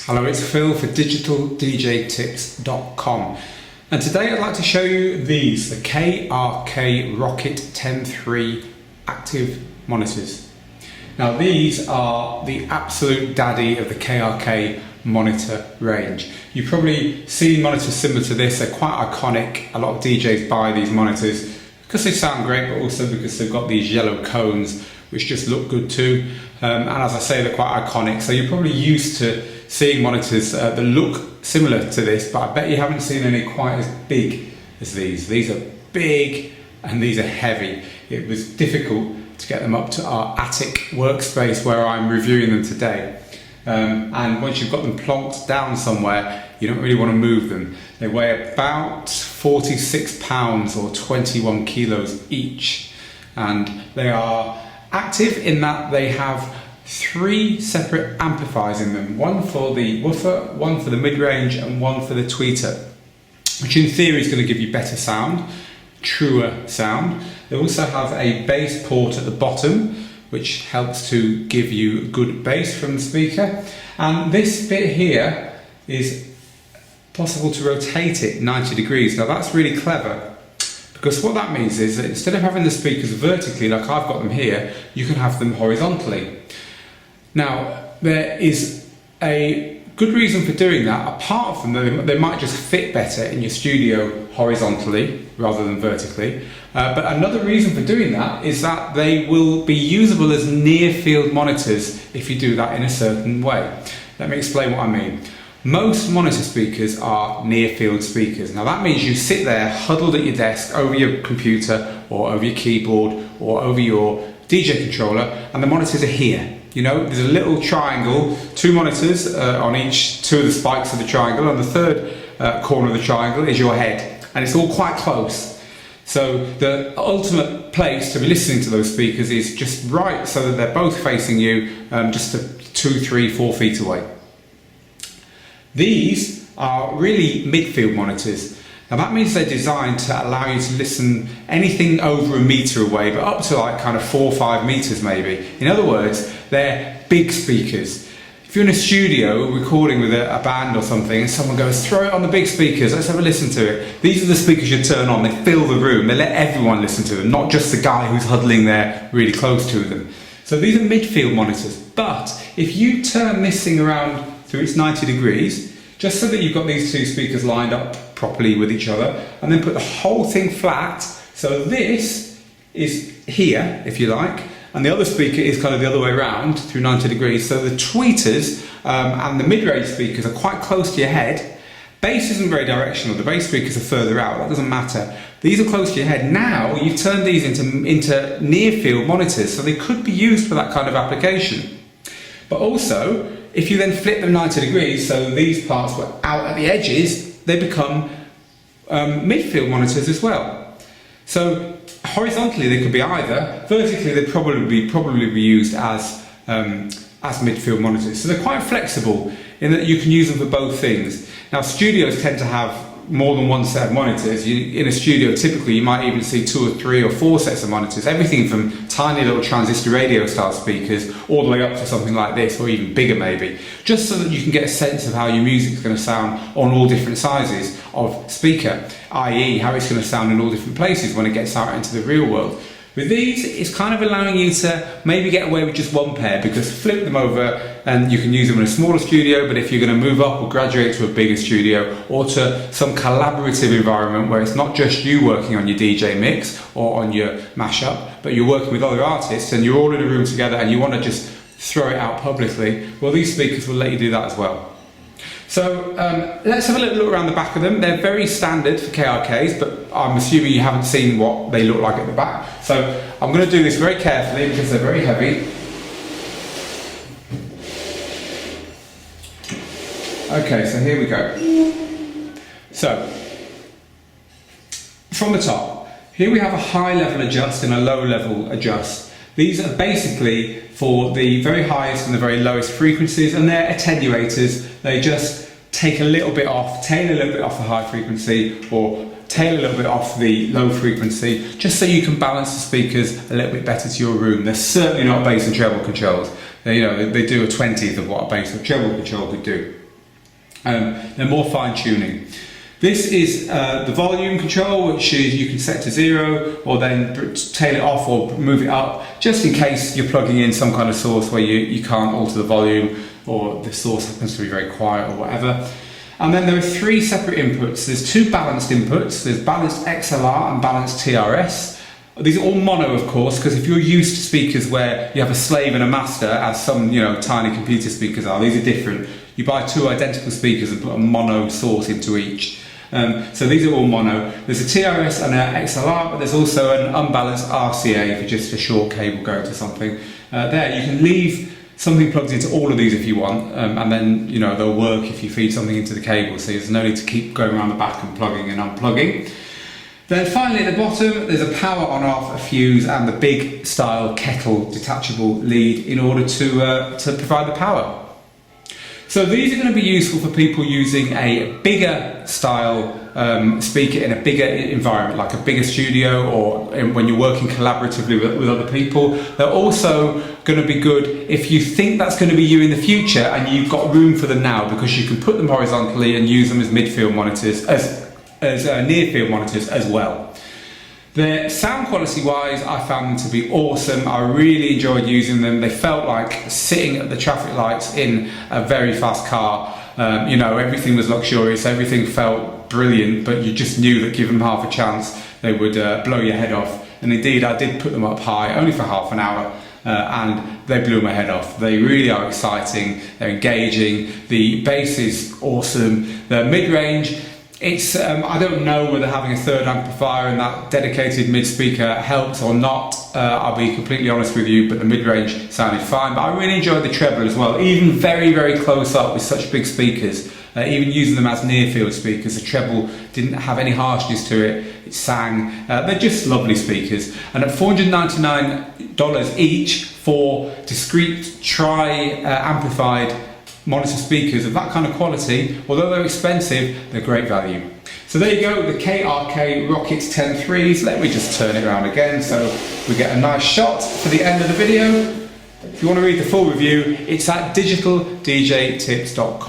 Hello, it's Phil for digitaldjtips.com, and today I'd like to show you these, the KRK Rocket 10.3 active monitors. Now these are the absolute daddy of the KRK monitor range. You've probably seen monitors similar to this. They're quite iconic. A lot of DJs buy these monitors because they sound great, but also because they've got these yellow cones which just look good too. And as I say, they're quite iconic. So you're probably used to seeing monitors that look similar to this, but I bet you haven't seen any quite as big as these. These are big and these are heavy. It was difficult to get them up to our attic workspace where I'm reviewing them today. And once you've got them plonked down somewhere, you don't really want to move them. They weigh about 46 pounds or 21 kilos each. And they are active in that they have 3 separate amplifiers in them. One for the woofer, one for the mid-range, and one for the tweeter, which in theory is going to give you better sound, truer sound. They also have a bass port at the bottom, which helps to give you good bass from the speaker. And this bit here is possible to rotate it 90 degrees. Now that's really clever, because what that means is that instead of having the speakers vertically like I've got them here, you can have them horizontally. Now there is a good reason for doing that, apart from that they might just fit better in your studio horizontally rather than vertically. But another reason for doing that is that they will be usable as near field monitors if you do that in a certain way. Let me explain what I mean. Most monitor speakers are near field speakers. Now that means you sit there huddled at your desk over your computer or over your keyboard or over your DJ controller, and the monitors are here. You know, there's a little triangle, 2 monitors on each 2 of the spikes of the triangle, and the third corner of the triangle is your head, and it's all quite close. So the ultimate place to be listening to those speakers is just right so that they're both facing you, just 2, 3, 4 feet away. These are really midfield monitors. Now that means they're designed to allow you to listen anything over 1 meter away, but up to like kind of 4 or 5 meters maybe. In other words, they're big speakers. If you're in a studio recording with a band or something and someone goes, throw it on the big speakers, let's have a listen to it. These are the speakers you turn on, they fill the room, they let everyone listen to them, not just the guy who's huddling there really close to them. So these are midfield monitors, but if you turn this thing around through its 90 degrees, just so that you've got these 2 speakers lined up properly with each other, and then put the whole thing flat, so this is here, if you like, and the other speaker is kind of the other way around through 90 degrees, so the tweeters and the mid-range speakers are quite close to your head. Bass isn't very directional, the bass speakers are further out, that doesn't matter. These are close to your head. Now you've turned these into near-field monitors, so they could be used for that kind of application. But also, if you then flip them 90 degrees, so these parts were out at the edges, they become midfield monitors as well. So horizontally they could be either, vertically they'd probably be used as midfield monitors. So they're quite flexible in that you can use them for both things. Now studios tend to have more than 1 set of monitors. In a studio typically you might even see 2 or 3 or 4 sets of monitors, everything from tiny little transistor radio style speakers all the way up to something like this, or even bigger maybe, just so that you can get a sense of how your music's going to sound on all different sizes of speaker, i.e. how it's going to sound in all different places when it gets out into the real world. With these, it's kind of allowing you to maybe get away with just 1 pair, because flip them over and you can use them in a smaller studio, but if you're going to move up or graduate to a bigger studio or to some collaborative environment where it's not just you working on your DJ mix or on your mashup, but you're working with other artists and you're all in a room together and you want to just throw it out publicly, well these speakers will let you do that as well. So let's have a little look around the back of them. They're very standard for KRKs, but I'm assuming you haven't seen what they look like at the back. So I'm going to do this very carefully because they're very heavy. Okay, so here we go. So, from the top, here we have a high level adjust and a low level adjust. These are basically for the very highest and the very lowest frequencies, and they're attenuators. They just take a little bit off, tail a little bit off the high frequency, or tail a little bit off the low frequency, just so you can balance the speakers a little bit better to your room. They're certainly not bass and treble controls. They do a 20th of what a bass or treble control could do. They're more fine-tuning. This is the volume control, which you can set to 0 or then tail it off or move it up, just in case you're plugging in some kind of source where you can't alter the volume or the source happens to be very quiet or whatever. And then there are 3 separate inputs. There's 2 balanced inputs. There's balanced XLR and balanced TRS. These are all mono, of course, because if you're used to speakers where you have a slave and a master, as some tiny computer speakers are, these are different. You buy 2 identical speakers and put a mono source into each. So these are all mono. There's a TRS and an XLR, but there's also an unbalanced RCA for just a short cable going to something. There, you can leave something plugged into all of these if you want, and then they'll work if you feed something into the cable, so there's no need to keep going around the back and plugging and unplugging. Then finally at the bottom there's a power on off, a fuse and the big style kettle detachable lead in order to provide the power. So these are going to be useful for people using a bigger style speaker in a bigger environment, like a bigger studio, or when you're working collaboratively with other people. They're also going to be good if you think that's going to be you in the future and you've got room for them now, because you can put them horizontally and use them as midfield monitors, as near field monitors as well. The sound quality wise, I found them to be awesome. I really enjoyed using them. They felt like sitting at the traffic lights in a very fast car. Everything was luxurious, everything felt brilliant, but you just knew that given them half a chance, they would blow your head off. And indeed, I did put them up high, only for half an hour, and they blew my head off. They really are exciting, they're engaging, the bass is awesome, the mid-range, it's I don't know whether having a third amplifier and that dedicated mid speaker helps or not. I'll be completely honest with you, but the mid-range sounded fine. But I really enjoyed the treble as well, even very, very close up with such big speakers. Even using them as near field speakers, the treble didn't have any harshness to it. It sang. They're just lovely speakers. And at $499 each for discrete tri-amplified monitor speakers of that kind of quality, although they're expensive, they're great value. So there you go, the KRK Rokit 10.3s. Let me just turn it around again so we get a nice shot for the end of the video. If you want to read the full review, it's at digitaldjtips.com.